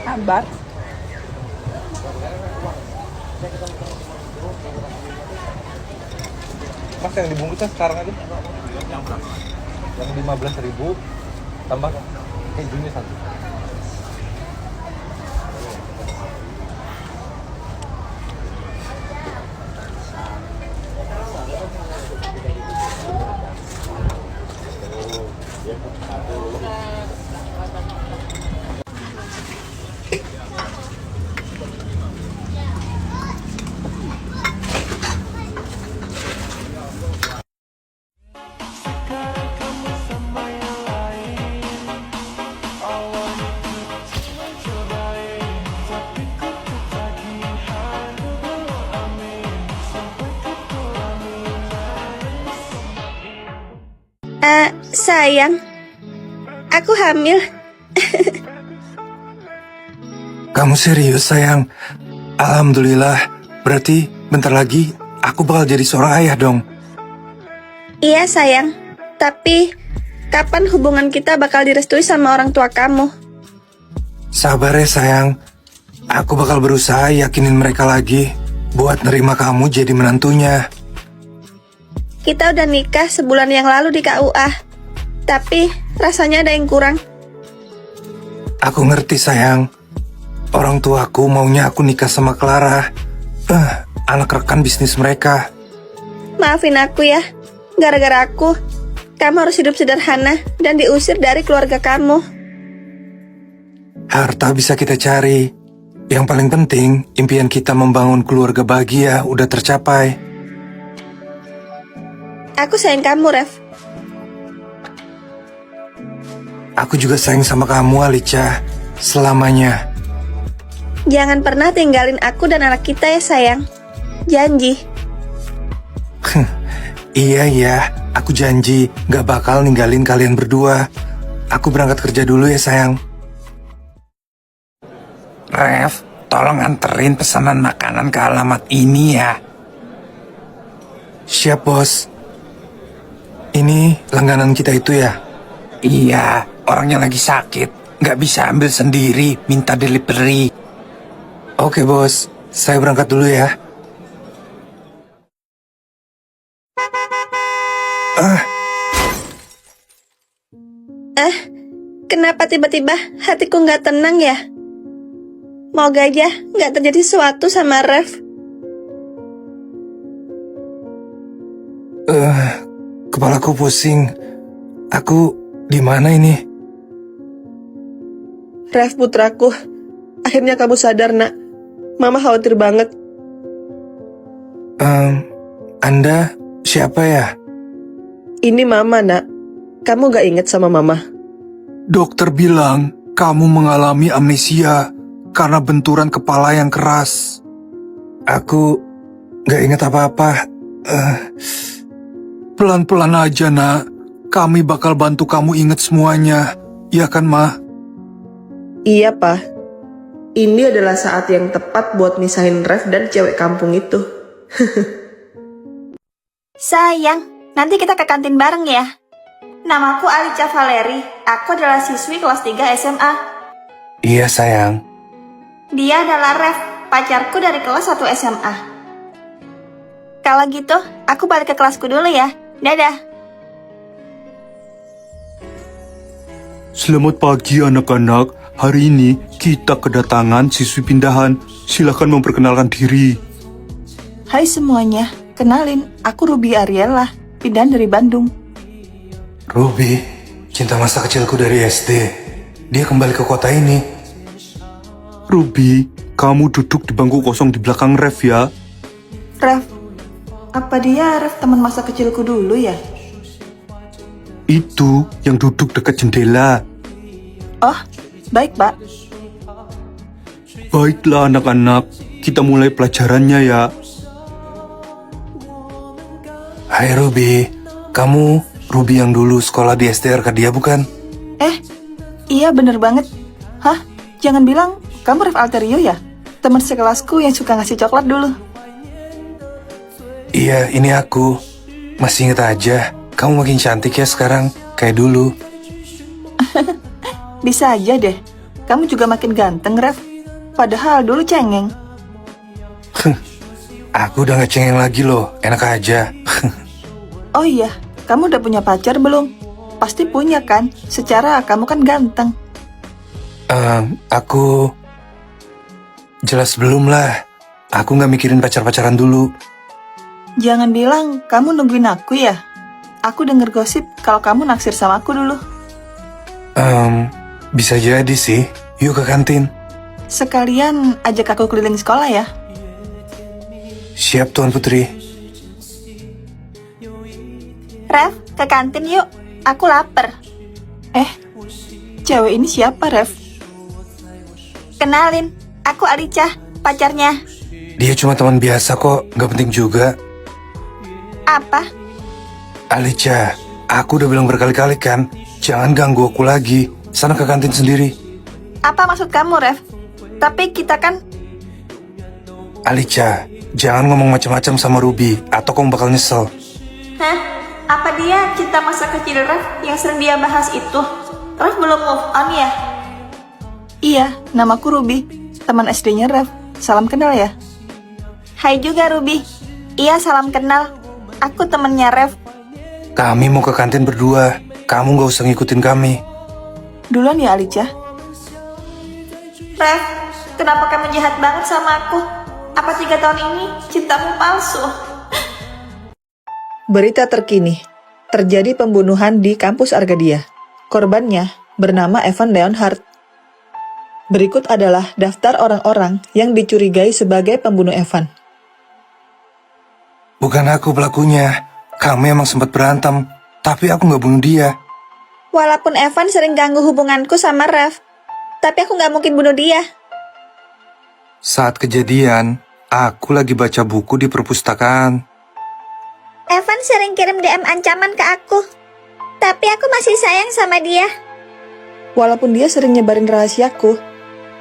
Sabar. Mas yang dibungkusnya sekarang aja. Yang 15.000 tambah kejunya satu. Sayang, aku hamil. Kamu serius sayang? Alhamdulillah, berarti bentar lagi aku bakal jadi seorang ayah dong. Iya sayang, tapi kapan hubungan kita bakal direstui sama orang tua kamu? Sabar ya sayang, aku bakal berusaha yakinin mereka lagi buat nerima kamu jadi menantunya. Kita udah nikah sebulan yang lalu di KUA, tapi rasanya ada yang kurang. Aku ngerti sayang, orang tuaku maunya aku nikah sama Clara, anak rekan bisnis mereka. Maafin aku ya, gara-gara aku, kamu harus hidup sederhana dan diusir dari keluarga kamu. Harta bisa kita cari, yang paling penting impian kita membangun keluarga bahagia udah tercapai. Aku sayang kamu, Rev. Aku juga sayang sama kamu, Alicia, selamanya. Jangan pernah tinggalin aku dan anak kita ya sayang. Janji. Iya, aku janji gak bakal ninggalin kalian berdua. Aku berangkat kerja dulu ya sayang. Rev, tolong anterin pesanan makanan ke alamat ini ya. Siap bos. Ini langganan kita itu ya? Iya, orangnya lagi sakit, gak bisa ambil sendiri, minta delivery. Oke bos, saya berangkat dulu ya. Kenapa tiba-tiba hatiku nggak tenang ya? Moga aja nggak terjadi sesuatu sama Rev. Kepalaku pusing. Aku di mana ini? Rev putraku, akhirnya kamu sadar nak. Mama khawatir banget. Anda siapa ya? Ini Mama nak. Kamu gak inget sama Mama? Dokter bilang kamu mengalami amnesia karena benturan kepala yang keras. Aku gak ingat apa-apa. Pelan-pelan aja nak. Kami bakal bantu kamu ingat semuanya. Ya kan Ma? Iya Pa. Ini adalah saat yang tepat buat misahin Rev dan cewek kampung itu. Sayang, nanti kita ke kantin bareng ya. Namaku Alicia Valeri. Aku adalah siswi kelas 3 SMA. Iya sayang. Dia adalah Rev, pacarku dari kelas 1 SMA. Kalau gitu, aku balik ke kelasku dulu ya. Dadah. Selamat pagi anak-anak. Hari ini kita kedatangan siswi pindahan. Silakan memperkenalkan diri. Hai semuanya, kenalin, aku Ruby Ariela, pindahan dari Bandung. Ruby, cinta masa kecilku dari SD. Dia kembali ke kota ini. Ruby, kamu duduk di bangku kosong di belakang Rev ya. Rev, apa dia Rev teman masa kecilku dulu ya? Itu yang duduk dekat jendela. Oh, baik Pak. Baiklah anak-anak, kita mulai pelajarannya ya. Hai Ruby, kamu Ruby yang dulu sekolah di SD Arkadia bukan? Iya bener banget. Hah? Jangan bilang kamu Rev Alterio ya? Teman sekelasku yang suka ngasih coklat dulu. Iya, ini aku. Masih inget aja, kamu makin cantik ya sekarang, kayak dulu. Bisa aja deh. kamu juga makin ganteng, Rev. Padahal dulu cengeng. Aku udah gak cengeng lagi loh, enak aja. Oh iya, kamu udah punya pacar belum? Pasti punya kan? Secara kamu kan ganteng. Aku... Jelas belum lah. Aku gak mikirin pacar-pacaran dulu. Jangan bilang kamu nungguin aku ya. Aku denger gosip kalau kamu naksir sama aku dulu. Bisa jadi sih. Yuk ke kantin. Sekalian ajak aku keliling sekolah ya. Siap, Tuan Putri. Rev, ke kantin yuk. Aku lapar. Cewek ini siapa, Rev? Kenalin, aku Alica, pacarnya. Dia cuma teman biasa kok, gak penting juga. Apa? Alicia, aku udah bilang berkali-kali kan, jangan ganggu aku lagi. Sana ke kantin sendiri. Apa maksud kamu, Rev? Tapi kita kan... Alicia, jangan ngomong macam-macam sama Ruby, atau kamu bakal nyesel. Hah? Apa dia cinta masa kecil Rev yang sering dia bahas itu? Rev belum move on ya? Iya, namaku Ruby. Teman SD-nya Rev. Salam kenal ya. Hai juga Ruby. Iya, salam kenal. Aku temennya Rev. Kami mau ke kantin berdua, kamu gak usah ngikutin kami. Duluan ya, Alicia. Rev, kenapa kamu jahat banget sama aku? Apa 3 tahun ini cintamu palsu? Berita terkini. Terjadi pembunuhan di kampus Arcadia. Korbannya bernama Evan Leonhardt. Berikut adalah daftar orang-orang yang dicurigai sebagai pembunuh Evan. Bukan aku pelakunya, kami emang sempat berantem, tapi aku gak bunuh dia. Walaupun Evan sering ganggu hubunganku sama Rev, tapi aku gak mungkin bunuh dia. Saat kejadian, aku lagi baca buku di perpustakaan. Evan sering kirim DM ancaman ke aku, tapi aku masih sayang sama dia. Walaupun dia sering nyebarin rahasiaku,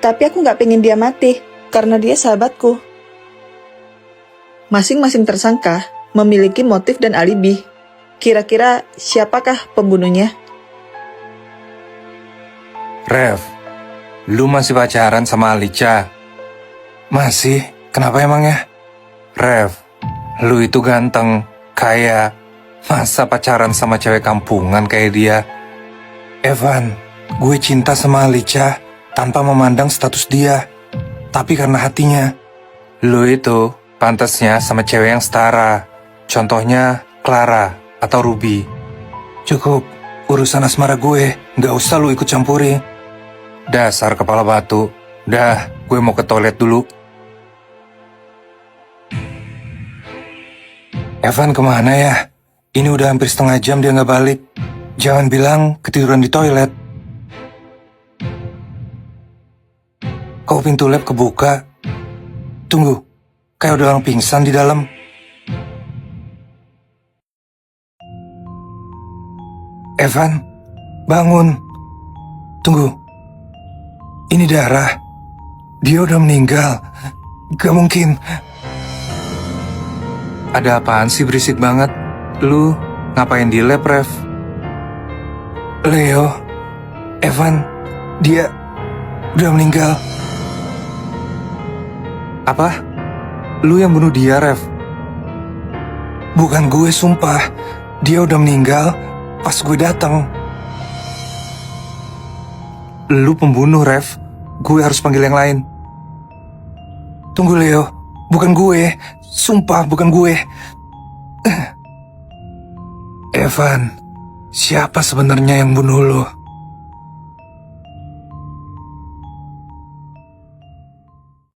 tapi aku gak pengen dia mati, karena dia sahabatku. Masing-masing tersangka memiliki motif dan alibi. Kira-kira siapakah pembunuhnya? Rev, lu masih pacaran sama Alicia? Masih? Kenapa emangnya? Rev, lu itu ganteng, kaya. Masa pacaran sama cewek kampungan kayak dia? Evan, gue cinta sama Alicia tanpa memandang status dia. Tapi karena hatinya. Lu itu pantasnya sama cewek yang setara. Contohnya Clara atau Ruby. Cukup, urusan asmara gue, gak usah lu ikut campuri. Dasar kepala batu. Dah, gue mau ke toilet dulu. Evan kemana ya? Ini udah hampir setengah jam dia gak balik. Jangan bilang ketiduran di toilet. Kok pintu lab kebuka? Tunggu, kayak ada orang pingsan di dalam. Evan, bangun. Tunggu, ini darah. Dia udah meninggal. Gak mungkin. Ada apaan sih berisik banget? Lu ngapain di lab, Rev? Leo, Evan, dia udah meninggal. Apa? Lu yang bunuh dia, Rev? Bukan gue, sumpah. Dia udah meninggal pas gue datang. Lu pembunuh, Rev. Gue harus panggil yang lain. Tunggu, Leo. Bukan gue. Sumpah, bukan gue. Evan, siapa sebenarnya yang bunuh lo?